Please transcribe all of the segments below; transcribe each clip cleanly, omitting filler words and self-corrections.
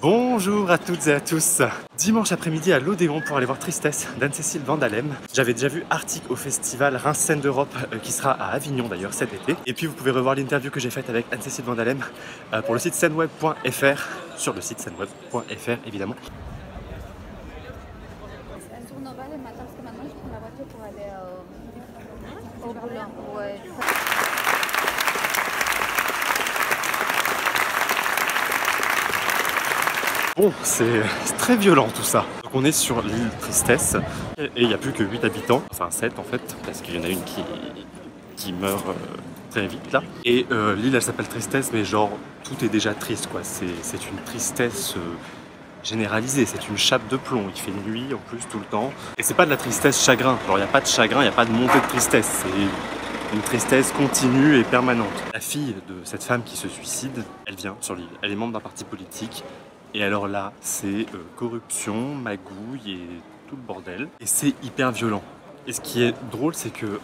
Bonjour à toutes et à tous. Dimanche après-midi à l'Odéon pour aller voir Tristesse d'Anne-Cécile Van Dallem. J'avais déjà vu Arctic au festival Reims Scène d'Europe qui sera à Avignon d'ailleurs cet été. Et puis vous pouvez revoir l'interview que j'ai faite avec Anne-Cécile Van Dallem pour le site sceneweb.fr, sur le site sceneweb.fr évidemment. Elle tourne en bas le matin parce que maintenant je prends la voiture pour aller au boulot. Ouais. Bon, c'est très violent tout ça. Donc on est sur l'île Tristesse et il n'y a plus que 8 habitants, enfin 7 en fait, parce qu'il y en a une qui meurt très vite là. Et l'île elle s'appelle Tristesse, mais genre tout est déjà triste quoi. C'est une tristesse généralisée, c'est une chape de plomb. Il fait nuit en plus tout le temps. Et c'est pas de la tristesse chagrin, genre il n'y a pas de chagrin, il n'y a pas de montée de tristesse. C'est une tristesse continue et permanente. La fille de cette femme qui se suicide, elle vient sur l'île, elle est membre d'un parti politique. Et alors là, c'est corruption, magouille et tout le bordel. Et c'est hyper violent. Et ce qui est drôle, c'est que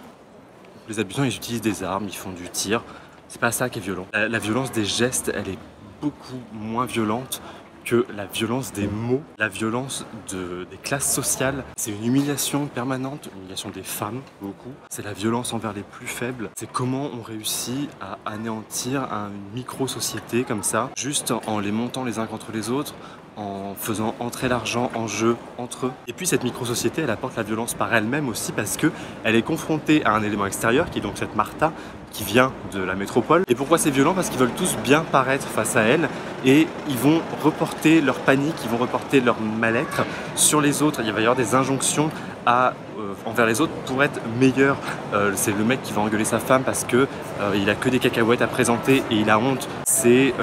les habitants, ils utilisent des armes, ils font du tir. C'est pas ça qui est violent. La violence des gestes, elle est beaucoup moins violente que la violence des mots, la violence des classes sociales. C'est une humiliation permanente, une humiliation des femmes, beaucoup. C'est la violence envers les plus faibles. C'est comment on réussit à anéantir une micro-société comme ça, juste en les montant les uns contre les autres, en faisant entrer l'argent en jeu entre eux. Et puis cette micro-société, elle apporte la violence par elle-même aussi parce qu'elle est confrontée à un élément extérieur qui est donc cette Martha qui vient de la métropole. Et pourquoi c'est violent? Parce qu'ils veulent tous bien paraître face à elle et ils vont reporter leur panique, ils vont reporter leur mal-être sur les autres. Il va y avoir des injonctions envers les autres pour être meilleur. C'est le mec qui va engueuler sa femme parce que il a que des cacahuètes à présenter et il a honte. C'est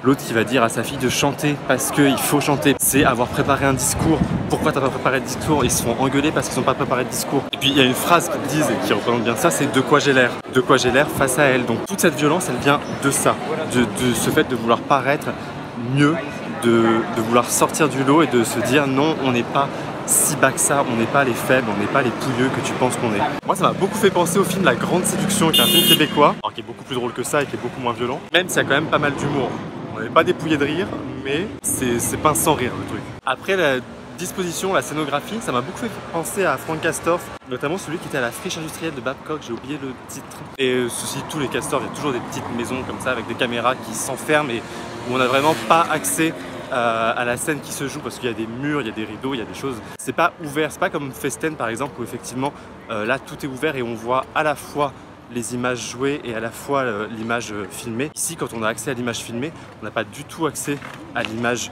l'autre qui va dire à sa fille de chanter parce qu'il faut chanter. C'est avoir préparé un discours. Pourquoi t'as pas préparé de discours? Ils se font engueuler parce qu'ils n'ont pas préparé de discours. Et puis il y a une phrase qu'ils disent et qui représente bien ça, c'est de quoi j'ai l'air. De quoi j'ai l'air face à elle. Donc toute cette violence, elle vient de ça. De ce fait de vouloir paraître mieux, de vouloir sortir du lot et de se dire non, on n'est pas si bas que ça, on n'est pas les faibles, on n'est pas les pouilleux que tu penses qu'on est. Moi ça m'a beaucoup fait penser au film La Grande Séduction, qui est un film québécois, alors qui est beaucoup plus drôle que ça et qui est beaucoup moins violent, même s'il y a quand même pas mal d'humour. On n'est pas dépouillé de rire, mais c'est pas sans rire le truc. Après la disposition, la scénographie, ça m'a beaucoup fait penser à Frank Castorf, notamment celui qui était à la friche industrielle de Babcock, j'ai oublié le titre. Et ceci, tous les Castorf, il y a toujours des petites maisons comme ça avec des caméras qui s'enferment et où on n'a vraiment pas accès à la scène qui se joue parce qu'il y a des murs, il y a des rideaux, il y a des choses. C'est pas ouvert, c'est pas comme Festen par exemple où effectivement là tout est ouvert et on voit à la fois les images jouées et à la fois l'image filmée. Ici, quand on a accès à l'image filmée, on n'a pas du tout accès à l'image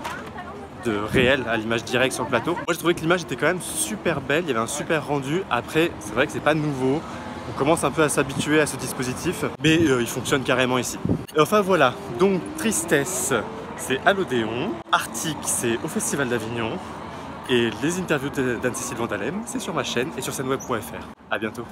réelle, à l'image directe sur le plateau. Moi, j'ai trouvé que l'image était quand même super belle, il y avait un super rendu. Après, c'est vrai que c'est pas nouveau. On commence un peu à s'habituer à ce dispositif, mais il fonctionne carrément ici. Et enfin voilà, donc Tristesse, c'est à l'Odéon. Arctic, c'est au Festival d'Avignon. Et les interviews d'Anne-Cécile Van Dallem, c'est sur ma chaîne et sur sceneweb.fr. A bientôt.